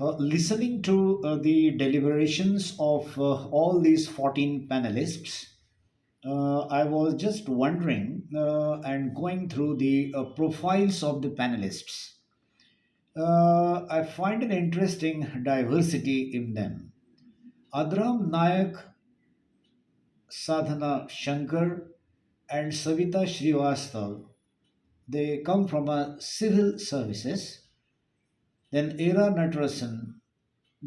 Listening to the deliberations of all these 14 panelists, I was just wondering and going through the profiles of the panelists. I find an interesting diversity in them. Adram Nayak, Sadhana Shankar, and Savita Srivastav, they come from a civil services. Then Era Natarasan,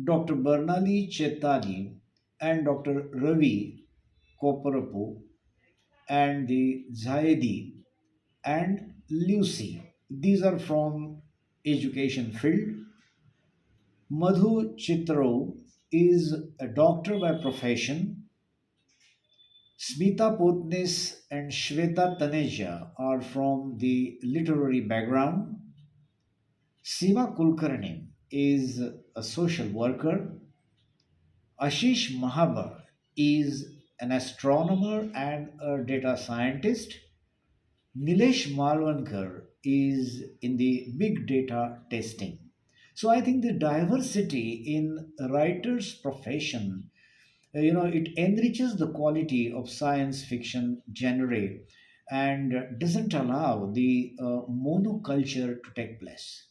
Dr. Bernali Chetali, and Dr. Ravi Koparapu, and the Zaidi and Lucy. These are from education field. Madhu Chitrao is a doctor by profession. Smita Potnis and Shweta Taneja are from the literary background. Seema Kulkarni is a social worker. Ashish Mahabar is an astronomer and a data scientist. Nilesh Malwankar is in the big data testing. So I think the diversity in a writer's profession, it enriches the quality of science fiction genre and doesn't allow the monoculture to take place.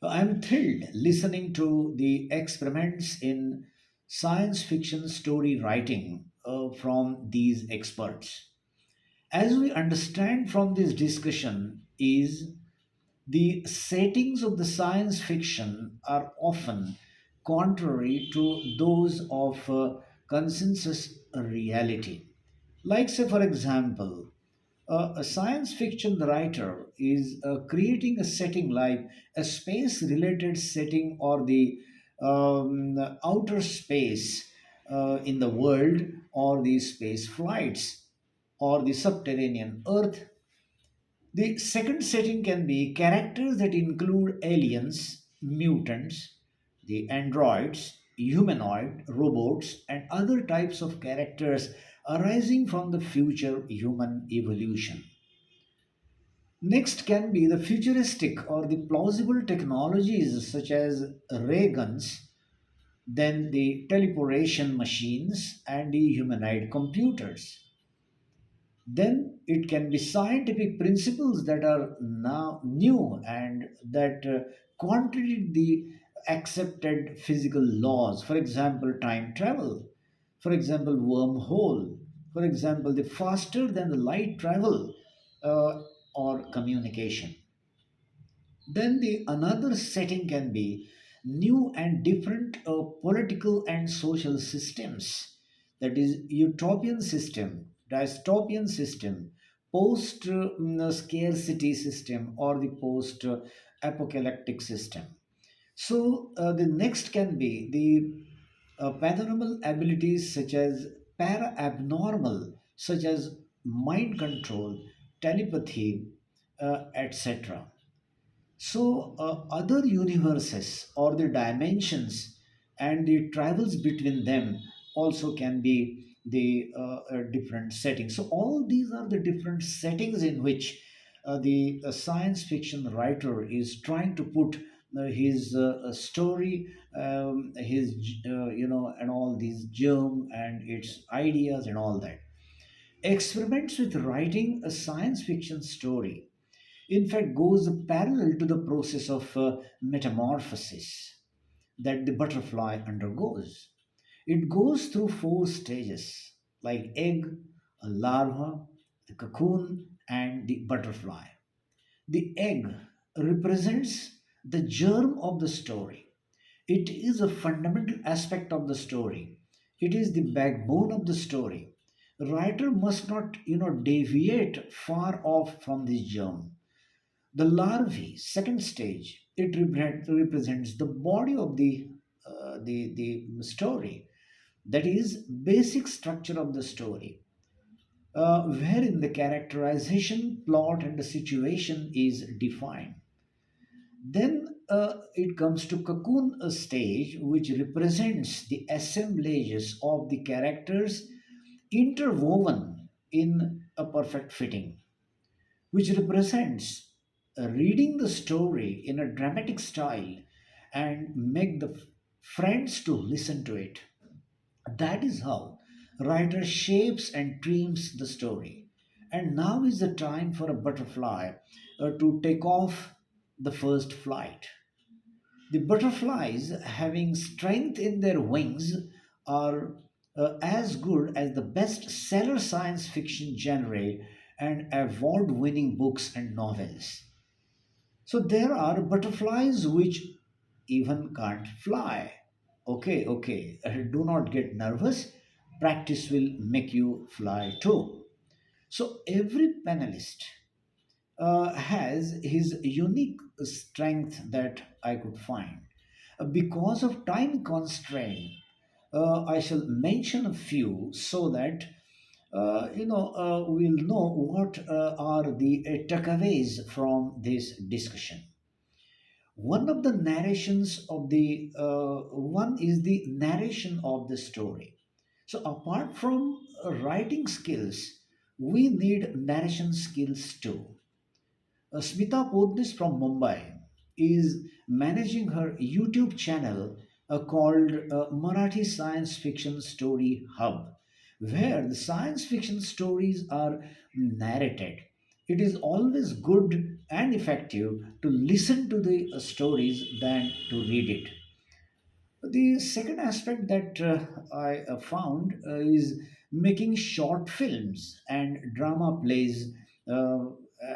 I'm thrilled listening to the experiments in science fiction story writing from these experts. As we understand from this discussion is the settings of the science fiction are often contrary to those of consensus reality. Like, say, for example, a science fiction writer is creating a setting like a space related setting or the outer space in the world or the space flights or the subterranean earth. The second setting can be characters that include aliens, mutants, the androids, humanoid, robots, and other types of characters arising from the future human evolution. Next can be the futuristic or the plausible technologies such as ray guns, then the teleportation machines, and the humanoid computers. Then it can be scientific principles that are now new and that contradict the accepted physical laws. For example, time travel. For example, wormhole. For example, the faster than the light travel uh, or communication. Then the another setting can be new and different political and social systems. That is utopian system, dystopian system, post scarcity system, or the post apocalyptic system. So the next can be the paranormal abilities such as para abnormal, such as mind control, telepathy, etc. So, other universes or the dimensions and the travels between them also can be the different settings. So, all these are the different settings in which the science fiction writer is trying to put his story, and all these germ and its ideas and all that. Experiments with writing a science fiction story in fact goes parallel to the process of metamorphosis that the butterfly undergoes. It goes through four stages like egg, a larva, the cocoon, and the butterfly. The egg represents the germ of the story. It is a fundamental aspect of the story. It is the backbone of the story. The writer must not, deviate far off from this germ. The larvae, second stage, it represents the body of the story. That is basic structure of the story, wherein the characterization, plot, and the situation is defined. Then it comes to cocoon stage, which represents the assemblages of the characters interwoven in a perfect fitting, which represents reading the story in a dramatic style and make the friends to listen to it. That is how writer shapes and dreams the story. And now is the time for a butterfly to take off the first flight. The butterflies, having strength in their wings, are as good as the best seller science fiction genre and award winning books and novels. So there are butterflies which even can't fly. Okay, okay, do not get nervous. Practice will make you fly too. So every panelist has his unique strength that I could find. Because of time constraint, I shall mention a few so that we'll know what are the takeaways from this discussion. One of the narrations of the one is the narration of the story. So apart from writing skills, we need narration skills too. Smita Podnis from Mumbai is managing her YouTube channel called Marathi Science Fiction Story Hub, where the science fiction stories are narrated. It is always good and effective to listen to the stories than to read it. The second aspect that I found is making short films and drama plays. Uh,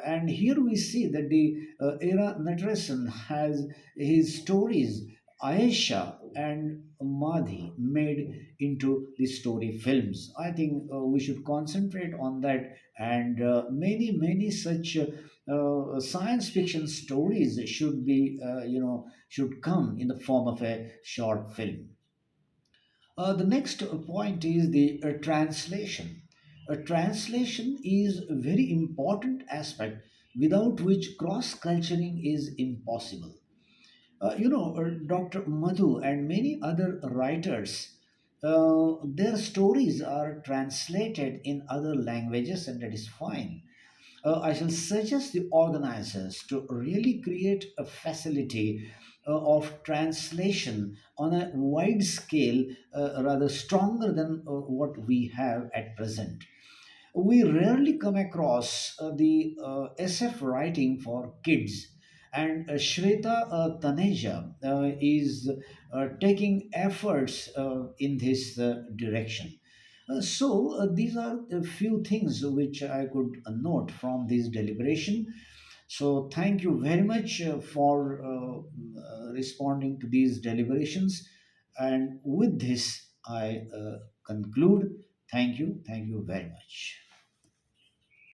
and here we see that the Era Natarasan has his stories, Aisha and Madhi, made into the story films. I think we should concentrate on that, and many such science fiction stories should be, should come in the form of a short film. The next point is the translation. A translation is a very important aspect without which cross culturing is impossible. Dr. Madhu and many other writers, their stories are translated in other languages, and that is fine. I shall suggest the organizers to really create a facility of translation on a wide scale, rather stronger than what we have at present. We rarely come across the SF writing for kids, and Shweta Taneja is taking efforts in this direction. These are a few things which I could note from this deliberation. So thank you very much for responding to these deliberations. And with this, I conclude. Thank you. Thank you very much.